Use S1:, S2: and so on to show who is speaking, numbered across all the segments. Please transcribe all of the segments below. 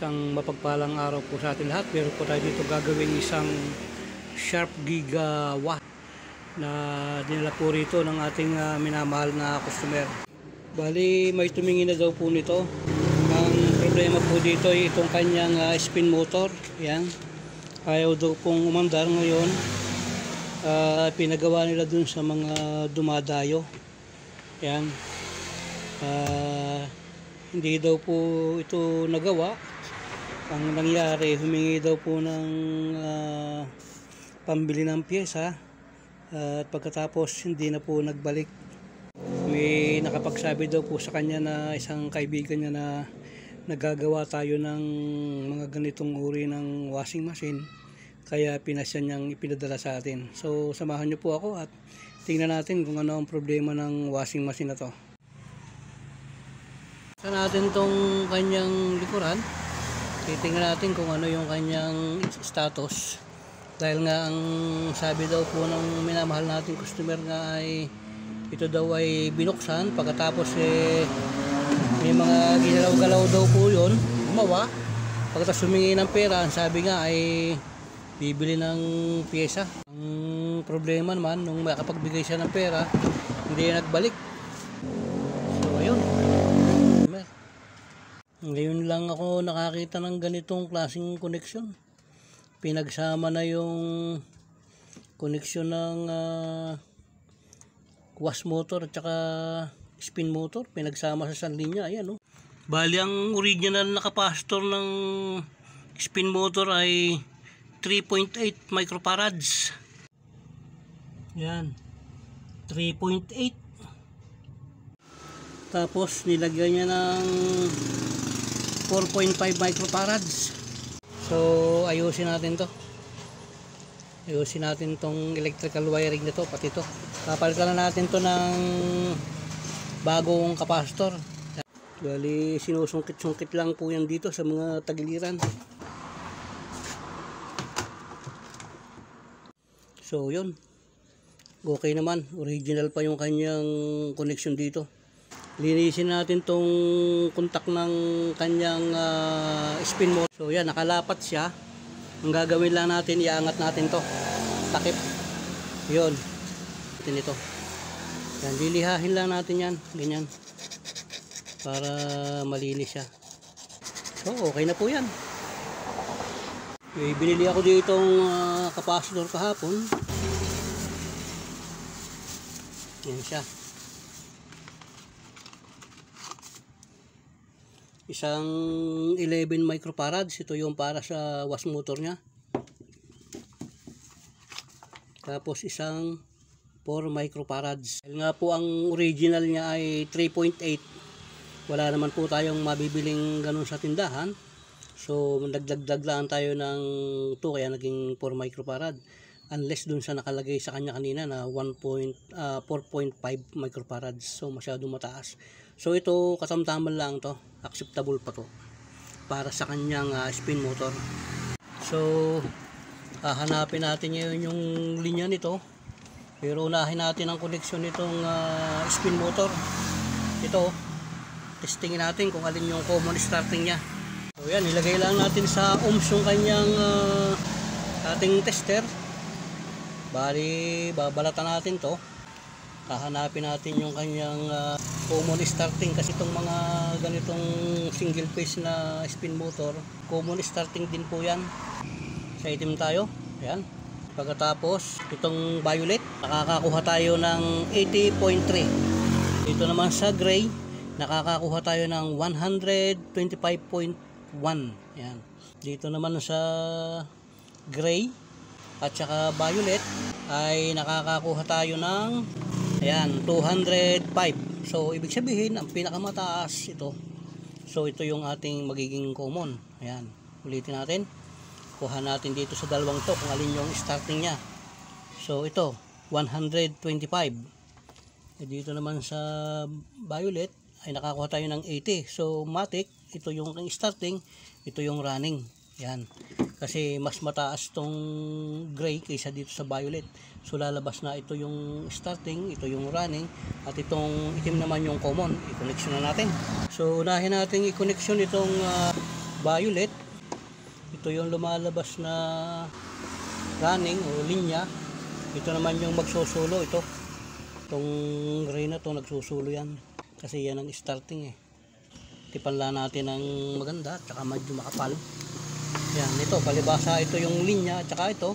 S1: Isang mapagpalang araw po sa atin lahat. Meron po tayo dito gagawing isang Sharp Gigawatt na dinala po rito ng ating minamahal na customer. Bali may tumingin na daw po nito. Ang problema po dito ay itong kanyang spin motor. Yan. Ayaw daw pong umandar ngayon. Pinagawa nila dun sa mga dumadayo. Yan. Hindi daw po ito nagawa. Ang nangyari, humingi daw po ng pambili ng pyesa at pagkatapos hindi na po nagbalik. May nakapagsabi daw po sa kanya na isang kaibigan niya na nagagawa tayo ng mga ganitong uri ng washing machine, kaya pinasya niyang ipinadala sa atin. So samahan niyo po ako at tingnan natin kung ano ang problema ng washing machine na to. Sa natin tong kanyang likuran, titingnan natin kung ano yung kanyang status. Dahil nga ang sabi daw po ng minamahal nating customer nga ay ito daw ay binuksan, pagkatapos may mga ginalaw-galaw daw po yun, gumawa. Pagkatapos humingi ng pera, ang sabi nga ay bibili ng pyesa. Ang problema naman, nung makapagbigay siya ng pera, hindi na nagbalik. So ayun, ngayon lang ako nakakita ng ganitong klaseng koneksyon. Pinagsama na yung koneksyon ng wash motor at saka spin motor. Pinagsama sa isang linya. Ayan, oh. Bali ang original na capacitor ng spin motor ay 3.8 microfarads. Yan. 3.8. Tapos nilagyan niya ng 4.5 microfarads. So ayusin natin to. Ayusin natin tong electrical wiring nito, pati to. Papalitan na natin to ng bagong capacitor. Bali sinusungkit-sungkit lang po yan dito sa mga tagiliran. So yun. Okay naman, original pa yung kanyang connection dito. Linisin natin tong kontak ng kanyang spin motor. So yan, nakalapat siya. Ang gagawin lang natin, iangat natin to, takip. Yun, natin ito. Yan, lilihahin lang natin yan, ganyan, para malinis siya. So okay na po yan. Okay, binili ako ditong capacitor kahapon. Yan siya. Isang 11 microfarads, ito yung para sa wash motor niya. Tapos isang 4 microfarads. Dahil nga po ang original niya ay 3.8. Wala naman po tayong mabibiling ganun sa tindahan. So nagdagdag lang tayo ng 2, kaya naging 4 microfarad. Unless dun sa nakalagay sa kanya kanina na 4.5 microfarads. So masyadong mataas. So ito katamtaman lang to, acceptable pa to para sa kanyang spin motor. So hanapin natin ngayon yung linya nito, pero unahin natin ang koneksyon nitong spin motor. Ito, testingin natin kung alin yung common starting nya. So yan, ilagay lang natin sa ohms yung kanyang ating tester. Bali babalatan natin to. Hahanapin natin yung kanyang common starting, kasi itong mga ganitong single phase na spin motor, common starting din po yan. Sa itim tayo, yan. Pagkatapos itong violet, nakakakuha tayo ng 80.3. Dito naman sa gray, nakakakuha tayo ng 125.1. Yan. Dito naman sa gray at saka violet ay nakakakuha tayo ng, ayan, 205. So ibig sabihin ang pinakamataas ito. So ito yung ating magiging common. Ayan, ulitin natin. Kuha natin dito sa dalawang to kung alin yung starting nya. So ito 125. Dito naman sa violet ay nakakuha tayo ng 80. So matic, ito yung starting, ito yung running. Yan. Kasi mas mataas tong gray kaysa dito sa violet. So lalabas na ito yung starting, ito yung running, at itong itim naman yung common. I-connection na natin. So unahin natin i-connection itong violet. Ito yung lumalabas na running o linya. Ito naman yung magsusulo. Itong gray na to nagsusulo yan. Kasi yan ang starting eh. Tipan lang natin ng maganda at saka medyo makapal. Yan, ito palibasa ito yung linya at saka ito.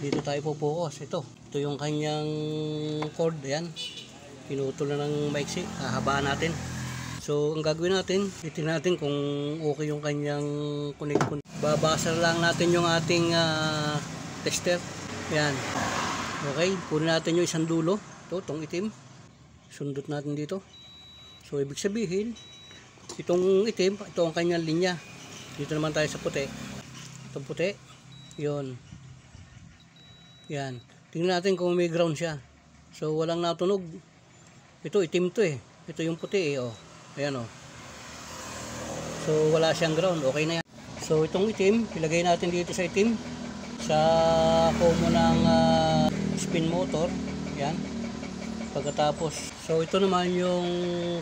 S1: Dito tayo pupokus. Ito yung kanyang cord. Ayan. Pinutol na ng maiksi. Hahabaan natin. So, ang gagawin natin, titingnan natin kung okay yung kanyang connect. Babasa lang natin yung ating tester. Yan. Okay, kunin natin yung isang dulo. Itong itim. Sundot natin dito. So, ibig sabihin, itong itim, ito ang kanyang linya. Dito naman tayo sa puti. Itong puti. Yun. Yan. Tingnan natin kung may ground siya. So, walang natunog. Ito, itim to eh. Ito yung puti eh. Oh. Ayan o. So wala siyang ground, okay na yan. So itong itim, ilagay natin dito sa itim sa combo ng spin motor. Yan. Pagkatapos, so ito naman yung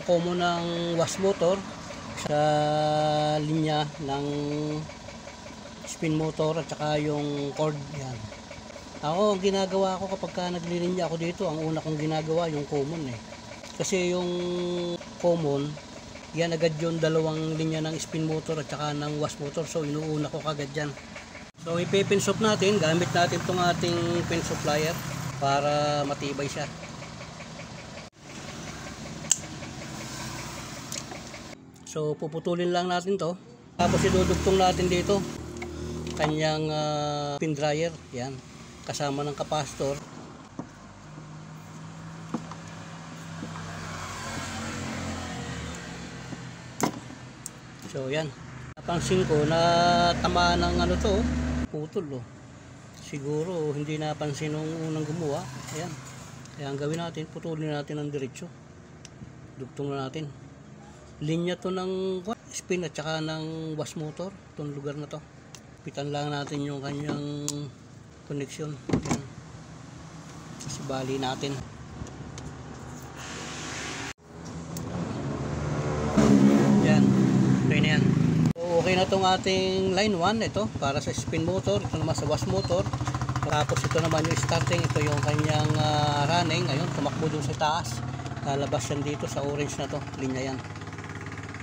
S1: combo ng wash motor sa linya ng spin motor at saka yung cord. Yan. Ako, ang ginagawa ko kapag naglilinya ako dito, ang una kong ginagawa yung common eh. Kasi yung common, yan agad yung dalawang linya ng spin motor at saka ng wash motor. So inuuna ko kagad yan. So ipipinsop natin, gamit natin itong ating pin supplier para matibay siya. So puputulin lang natin to. Tapos idudugtong natin dito kanyang pin dryer. Yan, kasama ng capacitor. So yan, napansin ko na tama ng putol siguro hindi napansin nung unang gumawa. Ayan, kaya ang gawin natin, putulin natin ng diretso, dugtong na natin. Linya to ng spin at saka ng wash motor, itong lugar na to. Pitan lang natin yung kanyang connection. Ayan, kasi bali natin. Okay na yan. So, okay na itong ating line 1. Ito para sa spin motor. Ito naman sa wash motor. Tapos ito naman yung starting. Ito yung kanyang running. Ayun, tumakbo dun sa taas. Lalabas yan dito sa orange na to. Linya yan.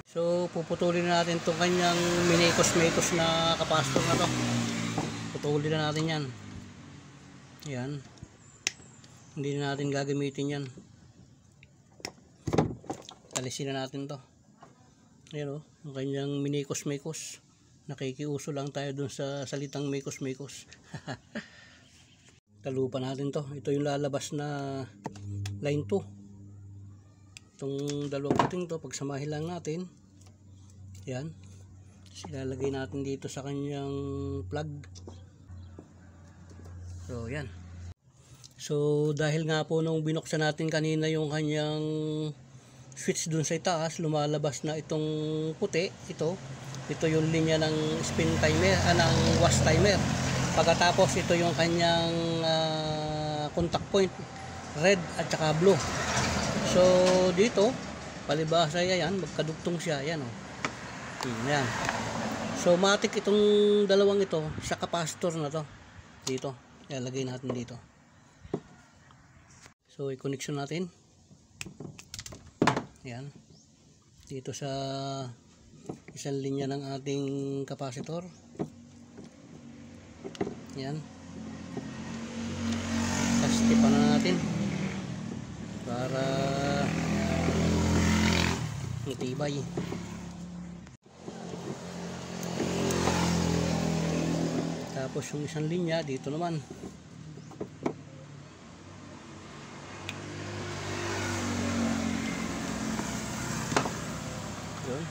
S1: So puputulin na natin itong kanyang minikos-mikos na capacitor na to. Putulin na natin yan. Yan. Hindi na natin gagamitin yan. Alisin na natin to. Ayan o, ang kanyang minikos-mikos. Nakikiuso lang tayo dun sa salitang mikos-mikos. Talupan natin to. Ito yung lalabas na line 2. Itong dalawang puting to, pagsamahin lang natin. Ayan. Ilalagay natin dito sa kanyang plug. So, ayan. So, dahil nga po nung binuksan natin kanina yung kanyang switch dun sa itaas, lumalabas na itong puti. Ito yung linya ng spin timer, ng wash timer. Pagkatapos ito yung kanyang contact point, red at saka blue. So dito palibasa yan, magkadugtong siya. Yan o. Yan. So matik itong dalawang ito sa capacitor na to. Dito, ilalagay natin dito. So i-connection natin. Yan. Dito sa isang linya ng ating capacitor. Yan. Tastipan na natin para matibay. Tapos yung isang linya dito naman. Yun.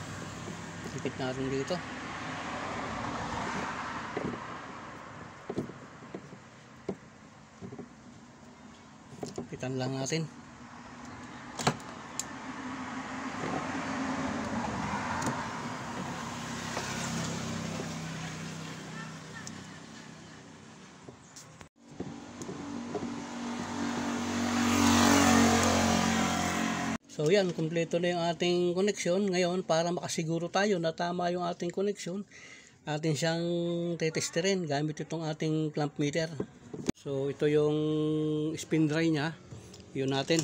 S1: Ipit natin dito. Ipitan lang natin. So yan, kumpleto na yung ating connection. Ngayon, para makasiguro tayo na tama yung ating connection, atin siyang tetesterin gamit itong ating clamp meter. So ito yung spin dry nya, yun natin.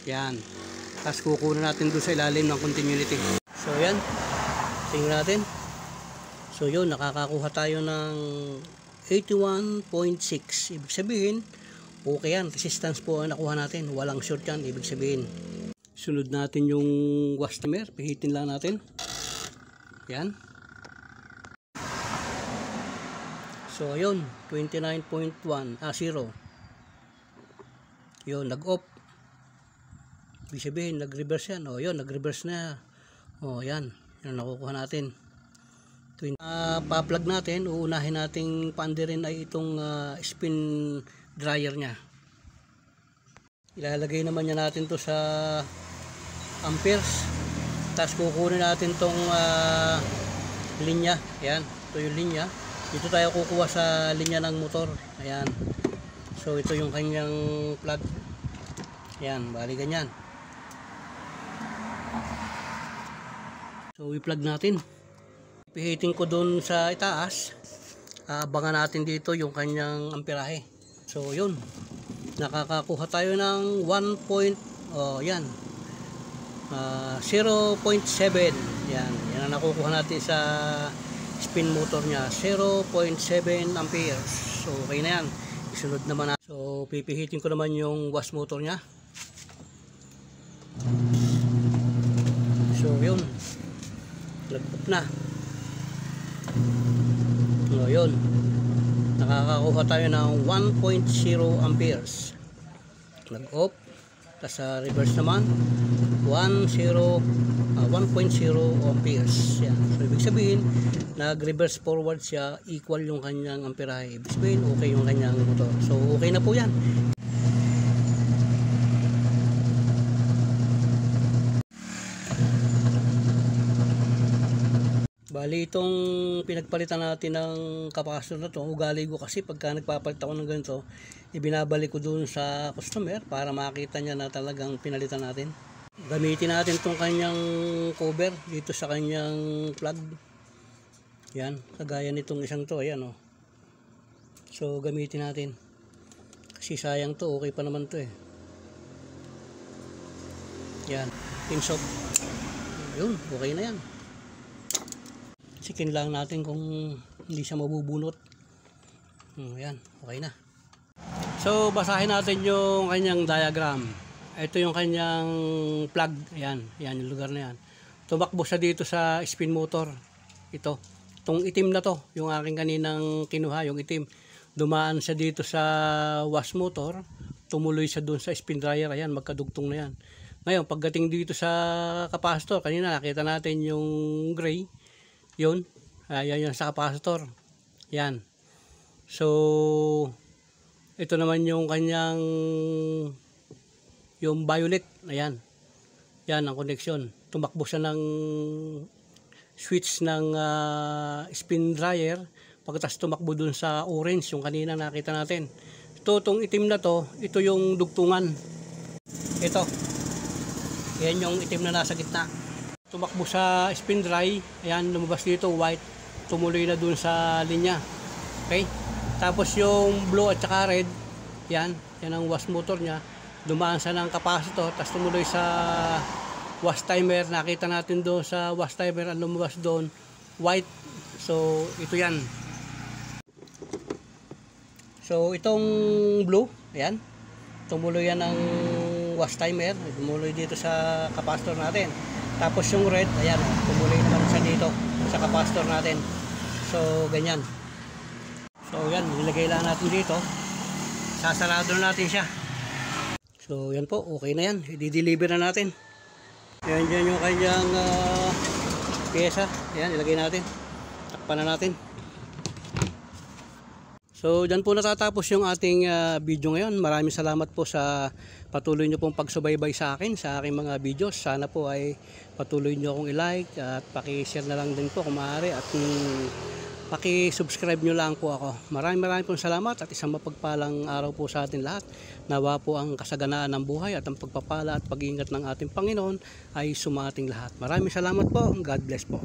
S1: Yan. Tapos kukunan natin doon sa ilalim ng continuity. So yan, tingnan natin. So yun, nakakakuha tayo ng 81.6. Ibig sabihin, okay yan. Resistance po ang nakuha natin. Walang short yan, ibig sabihin. Sunod natin yung wash timer. Pihitin lang natin. Yan. So ayun, 29.1, 0. Yun, nag-off. Ibig sabihin, nag-reverse yan. O yun, nag-reverse na. O yan, yun nakukuha natin. Pa-plug natin, uunahin nating paandirin ay itong spin dryer nya. Ilalagay naman niya natin to sa amperes. Tapos kukunin natin tong linya. Ayan, ito yung linya. Dito tayo kukuha sa linya ng motor. Ayan. So ito yung kanyang plug. Ayan, bali ganyan. So i-plug natin. Pihitin ko doon sa itaas. Abangan natin dito yung kanyang amperahe. So yun. Nakakakuha tayo ng 0.7. Yan. Yan ang nakukuha natin sa spin motor nya. 0.7 amperes. So okay na yan. Isunod naman natin. So pipihitin ko naman yung wash motor nya. So yun. Nag-off na. So yun. Nakakakuha tayo ng 1.0 amperes. Nag-off. Tapos sa reverse naman 1.0 amperes. Yan. So ibig sabihin, nag-reverse forward siya, equal yung kanyang amperahe. Ibig sabihin, okay yung kanyang motor. So okay na po yan. Bali itong pinagpalitan natin ng capacitor na to, ugali ko kasi pagka nagpapalit ako ng ganito, ibinabalik ko dun sa customer para makita niya na talagang pinalitan natin. Gamitin natin itong kanyang cover dito sa kanyang plug. Yan, kagaya nitong isang to, ayan o. So gamitin natin. Kasi sayang to, okay pa naman to eh. Yan, pins off. Yun, okay na yan. Sikin lang natin kung hindi siya mabubunot. Ayan, okay na. So basahin natin yung kanyang diagram. Ito yung kanyang plug. Ayan, ayan yung lugar na yan. Tumakbo siya dito sa spin motor. Ito, itong itim na to, yung aking kaninang kinuha, yung itim. Dumaan siya dito sa wash motor, tumuloy siya dun sa spin dryer. Ayan, magkadugtong na yan. Ngayon, pagdating dito sa capacitor, kanina nakita natin yung gray. Yun, ayan yung sa capacitor. Yan. So ito naman yung kanyang yung violet. Ayan. Yan ang connection. Tumakbo siya ng switch ng spin dryer. Pagkatapos tumakbo dun sa orange, yung kanina nakita natin. Itong itim na to, ito yung dugtungan. Ito. Yan yung itim na nasa gitna. Tumakbo sa spin dry, ayan, lumabas dito white, tumuloy na dun sa linya. Okay? Tapos yung blue at saka red, yan ang wash motor nya, dumaan sa ng capacitor, tapos tumuloy sa wash timer. Nakita natin doon sa wash timer, ang lumabas doon white. So ito yan. So itong blue, ayan, tumuloy yan ng wash timer, tumuloy dito sa capacitor natin. Tapos yung red, ayan, tumuloy naman siya dito sa capacitor natin. So, ganyan. So, yan, nilagay lang natin dito. Sasarado na natin siya. So, yan po, okay na yan. I-deliver na natin. Yan dyan yung kanyang pyesa. Ayan, ilagay natin. Takpan na natin. So, dyan po natatapos yung ating video ngayon. Maraming salamat po sa patuloy nyo pong pagsubaybay sa akin, sa aking mga videos. Sana po ay patuloy nyo akong i-like at paki-share na lang din po kung maaari. At Paki-subscribe nyo lang po ako. Maraming pong salamat at isang mapagpalang araw po sa atin lahat. Nawa po ang kasaganaan ng buhay at ang pagpapala at pag-iingat ng ating Panginoon ay sumating lahat. Maraming salamat po. God bless po.